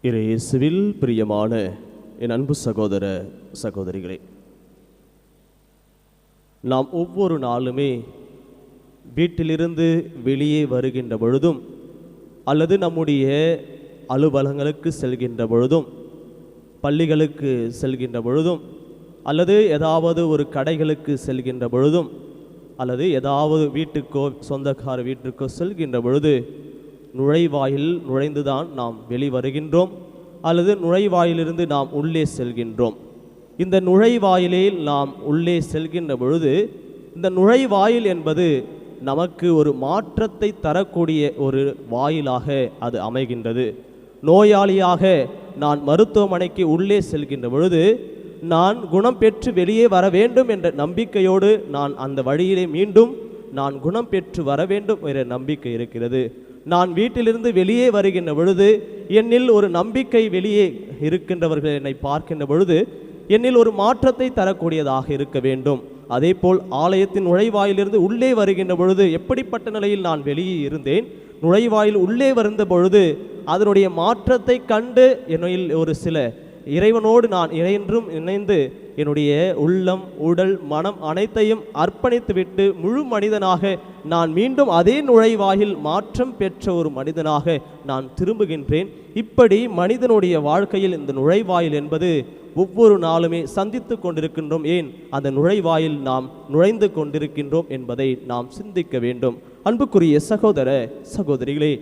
இயேசுவில் பிரியமான என் அன்பு சகோதர சகோதரிகளே, நாம் ஒவ்வொரு நாளுமே வீட்டிலிருந்து வெளியே வருகின்ற பொழுதும் அல்லது நம்முடைய அலுவலகங்களுக்கு செல்கின்ற பொழுதும், பள்ளிகளுக்கு செல்கின்ற பொழுதும், அல்லது ஏதாவது ஒரு கடைகளுக்கு செல்கின்ற பொழுதும், அல்லது ஏதாவது வீட்டுக்கோ சொந்தக்கார வீட்டுக்கோ செல்கின்ற பொழுது நுழைவாயில் நுழைந்துதான் நாம் வெளிவருகின்றோம், அல்லது நுழைவாயிலிருந்து நாம் உள்ளே செல்கின்றோம். இந்த நுழைவாயிலில் நாம் உள்ளே செல்கின்ற பொழுது இந்த நுழைவாயில் என்பது நமக்கு ஒரு மாற்றத்தை தரக்கூடிய ஒரு வாயிலாக அது அமைகின்றது. நோயாளியாக நான் மருத்துவமனைக்கு உள்ளே செல்கின்ற பொழுது நான் குணம் பெற்று வெளியே வர வேண்டும் என்ற நம்பிக்கையோடு நான் அந்த வழியிலே மீண்டும் நான் குணம் பெற்று வர வேண்டும் என்ற நம்பிக்கை இருக்கிறது. நான் வீட்டிலிருந்து வெளியே வருகின்ற பொழுது என்னில் ஒரு நம்பிக்கை, வெளியே இருக்கின்றவர்கள் என்னை பார்க்கின்ற பொழுது என்னில் ஒரு மாற்றத்தை தரக்கூடியதாக இருக்க வேண்டும். அதே போல் ஆலயத்தின் நுழைவாயிலிருந்து உள்ளே வருகின்ற பொழுது எப்படிப்பட்ட நிலையில் நான் வெளியே இருந்தேன், நுழைவாயில் உள்ளே வருந்த பொழுது அதனுடைய மாற்றத்தை கண்டு என்னில் ஒரு சில இறைவனோடு நான் இணைந்தும் இணைந்து என்னுடைய உள்ளம், உடல், மனம் அனைத்தையும் அர்ப்பணித்துவிட்டு முழு மனிதனாக நான் மீண்டும் அதே நுழைவாயில் மாற்றம் பெற்ற ஒரு மனிதனாக நான் திரும்புகின்றேன். இப்படி மனிதனுடைய வாழ்க்கையில் இந்த நுழைவாயில் என்பது ஒவ்வொரு நாளுமே சந்தித்து கொண்டிருக்கின்றோம். ஏன் அந்த நுழைவாயில் நாம் நுழைந்து கொண்டிருக்கின்றோம் என்பதை நாம் சிந்திக்க வேண்டும். அன்புக்குரிய சகோதர சகோதரிகளே,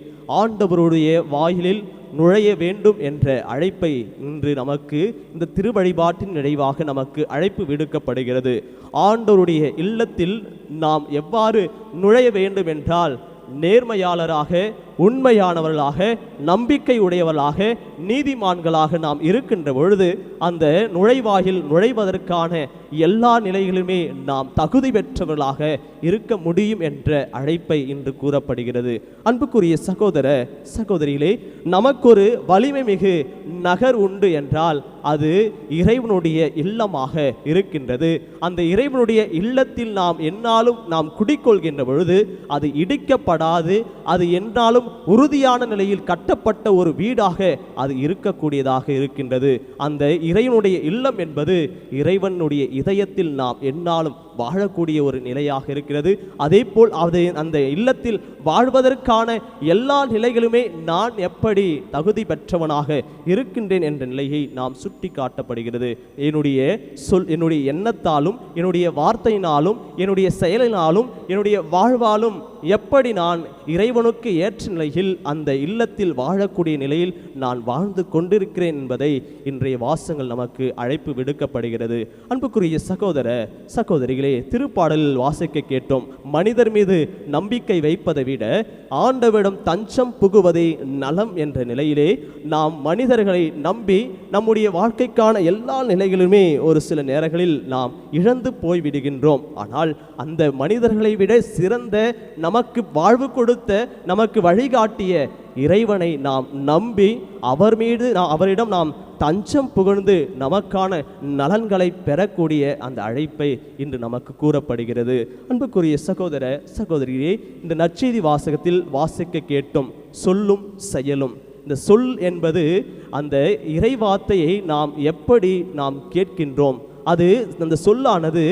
ஆண்டவருடைய வாயிலில் நுழைய வேண்டும் என்ற அழைப்பை இன்று நமக்கு இந்த திருவழிபாட்டின் நிறைவாக நமக்கு அழைப்பு விடுக்கப்படுகிறது. ஆண்டவருடைய இல்லத்தில் நாம் எவ்வாறு நுழைய வேண்டும் என்றால், நேர்மையாளராக, உண்மையானவர்களாக, நம்பிக்கை உடையவர்களாக, நீதிமான்களாக நாம் இருக்கின்ற பொழுது அந்த நுழைவாயில் நுழைவதற்கான எல்லா நிலைகளிலுமே நாம் தகுதி பெற்றவர்களாக இருக்க முடியும் என்ற அழைப்பை இன்று கூறப்படுகிறது. அன்புக்குரிய சகோதர சகோதரிகளே, நமக்கொரு வலிமை மிகு நகர் உண்டு என்றால் அது இறைவனுடைய இல்லமாக இருக்கின்றது. அந்த இறைவனுடைய இல்லத்தில் நாம் எந்நாளும் நாம் குடிக்கொள்கின்ற பொழுது அது இடிக்கப்படாது, அது எந்நாளும் உறுதியான நிலையில் கட்டப்பட்ட ஒரு வீடாக அது இருக்கக்கூடியதாக இருக்கின்றது. அந்த இறைவனுடைய இல்லம் என்பது இறைவனுடைய இதயத்தில் நாம் எந்நாளும் வாழக்கூடிய ஒரு நிலையாக இருக்கிறது. அதே போல் அந்த இல்லத்தில் வாழ்வதற்கான எல்லா நிலைகளுமே நான் எப்படி தகுதி பெற்றவனாக இருக்கின்றேன் என்ற நிலையை நாம் சுட்டி காட்டப்படுகிறது. என்னுடைய எண்ணத்தாலும், என்னுடைய வார்த்தையினாலும், என்னுடைய செயலினாலும், என்னுடைய வாழ்வாலும் எப்படி நான் இறைவனுக்கு ஏற்ற நிலையில் அந்த இல்லத்தில் வாழக்கூடிய நிலையில் நான் வாழ்ந்து கொண்டிருக்கிறேன் என்பதை இன்றைய வாசகங்கள் நமக்கு அழைப்பு விடுக்கப்படுகிறது. அன்புக்குரிய சகோதர சகோதரிகளே, திருப்பாடலில் வாசிக்க கேட்டோம், மனிதர் மீது நம்பிக்கை வைப்பதை விட ஆண்டவரிடம் தஞ்சம் புகுவதே நலம் என்ற நிலையிலே நாம் மனிதர்களை நம்பி நம்முடைய வாழ்க்கைக்கான எல்லா நிலைகளுமே ஒரு சில நேரங்களில் நாம் இழந்து போய்விடுகின்றோம். ஆனால் அந்த மனிதர்களை விட சிறந்த, நமக்கு வாழ்வு கொடுத்த, நமக்கு வழிகாட்டிய இறைவனை நாம் நம்பி அவரிடம் நாம் தஞ்சம் புகழ்ந்து நமக்கான நலன்களை பெறக்கூடிய அந்த அழைப்பை இன்று நமக்கு கூறப்படுகிறது. அன்புக்குரிய சகோதர சகோதரியே, இந்த நற்செய்தி வாசகத்தில் வாசிக்க கேட்டோம் சொல்லும் செயலும். இந்த சொல் என்பது அந்த இறைவார்த்தையை நாம் எப்படி நாம் கேட்கின்றோம், அது அந்த சொல்லானது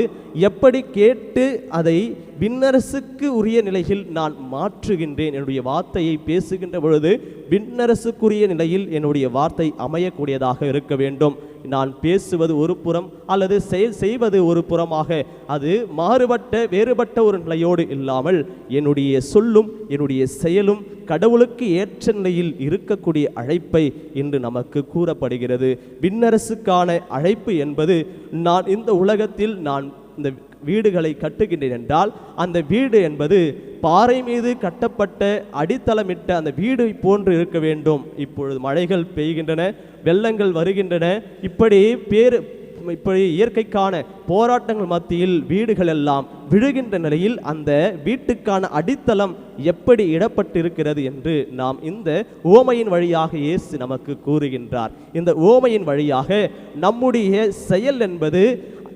எப்படி கேட்டு அதை விண்ணரசுக்கு உரிய நிலையில் நான் மாற்றுகின்றேன். என்னுடைய வார்த்தையை பேசுகின்ற பொழுது விண்ணரசுக்குரிய நிலையில் என்னுடைய வார்த்தை அமையக்கூடியதாக இருக்க வேண்டும். நான் பேசுவது ஒரு புறம் அல்லது செய்வது ஒரு புறமாக அது மாறுபட்ட வேறுபட்ட ஒரு நிலையோடு இல்லாமல் என்னுடைய சொல்லும் என்னுடைய செயலும் கடவுளுக்கு ஏற்ற நிலையில் இருக்கக்கூடிய அழைப்பை இன்று நமக்கு கூறப்படுகிறது. விண்ணரசுக்கான அழைப்பு என்பது, நான் இந்த உலகத்தில் நான் இந்த வீடுகளை கட்டுகின்றேன் என்றால் அந்த வீடு என்பது பாறை மீது கட்டப்பட்ட அடித்தளமிட்ட அந்த வீடு போன்று இருக்க வேண்டும். இப்பொழுது மழைகள் பெய்கின்றன, வெள்ளங்கள் வருகின்றன, இப்படி இயற்கைக்கான போராட்டங்கள் மத்தியில் வீடுகள் எல்லாம் விழுகின்ற நிலையில் அந்த வீட்டுக்கான அடித்தளம் எப்படி இடப்பட்டிருக்கிறது என்று நாம் இந்த உவமையின் வழியாக இயேசு நமக்கு கூறுகின்றார். இந்த உவமையின் வழியாக நம்முடைய செயல் என்பது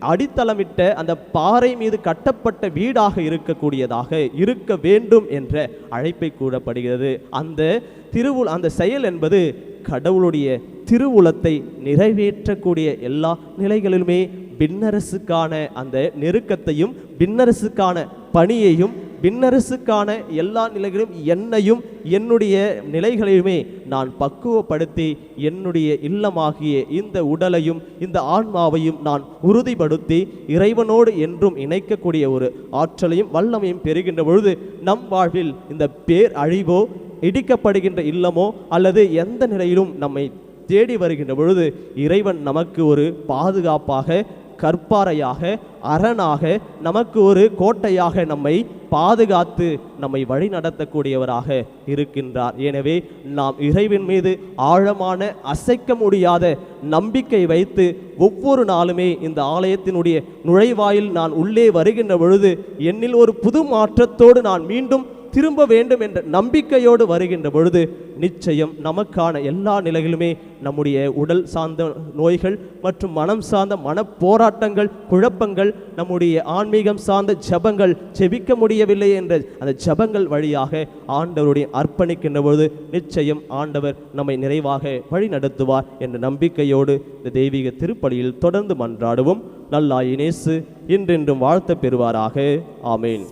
அடித்தளமிட்ட அந்த பாறை மீது கட்டப்பட்ட வீடாக இருக்கக்கூடியதாக இருக்க வேண்டும் என்ற அழைப்பை கூறப்படுகிறது. அந்த செயல் என்பது கடவுளுடைய திருவுளத்தை நிறைவேற்றக்கூடிய எல்லா நிலைகளிலுமே விண்ணரசுக்கான அந்த நெருக்கத்தையும், விண்ணரசுக்கான பணியையும், விண்ணரசுக்கான எல்லா நிலைகளிலும் என்னையும் என்னுடைய நிலைகளையுமே நான் பக்குவப்படுத்தி என்னுடைய இல்லமாகிய இந்த உடலையும் இந்த ஆன்மாவையும் நான் உறுதிப்படுத்தி இறைவனோடு என்றும் இணைக்கக்கூடிய ஒரு ஆற்றலையும் வல்லமையும் பெறுகின்ற பொழுது நம் வாழ்வில் இந்த பேர் அழிவோ, இடிக்கப்படுகின்ற இல்லமோ அல்லது எந்த நிலையிலும் நம்மை தேடி வருகின்ற பொழுது இறைவன் நமக்கு ஒரு பாதுகாப்பாக, கற்பாறையாக, அரணாக, நமக்கு ஒரு கோட்டையாக நம்மை பாதுகாத்து நம்மை வழி நடத்தக்கூடியவராக இருக்கின்றார். எனவே நாம் இறைவன் மீது ஆழமான, அசைக்க முடியாத நம்பிக்கை வைத்து ஒவ்வொரு நாளுமே இந்த ஆலயத்தினுடைய நுழைவாயில் நான் உள்ளே வருகின்ற பொழுது என்னில் ஒரு புது மாற்றத்தோடு நான் மீண்டும் திரும்ப வேண்டும் என்ற நம்பிக்கையோடு வருகின்ற பொழுது நிச்சயம் நமக்கான எல்லா நிலைகளுமே நம்முடைய உடல் சார்ந்த நோய்கள் மற்றும் மனம் சார்ந்த மனப்போராட்டங்கள், குழப்பங்கள், நம்முடைய ஆன்மீகம் சார்ந்த ஜபங்கள் ஜெபிக்க முடியவில்லை என்ற அந்த ஜபங்கள் வழியாக ஆண்டவருடைய அர்ப்பணிக்கின்ற பொழுது நிச்சயம் ஆண்டவர் நம்மை நிறைவாக வழி நடத்துவார் என்ற நம்பிக்கையோடு இந்த தெய்வீக திருப்பலியில் தொடர்ந்து மன்றாடுவோம். நல்லாயினேசு இன்றென்றும் வாழ்த்த பெறுவாராக. ஆமேன்.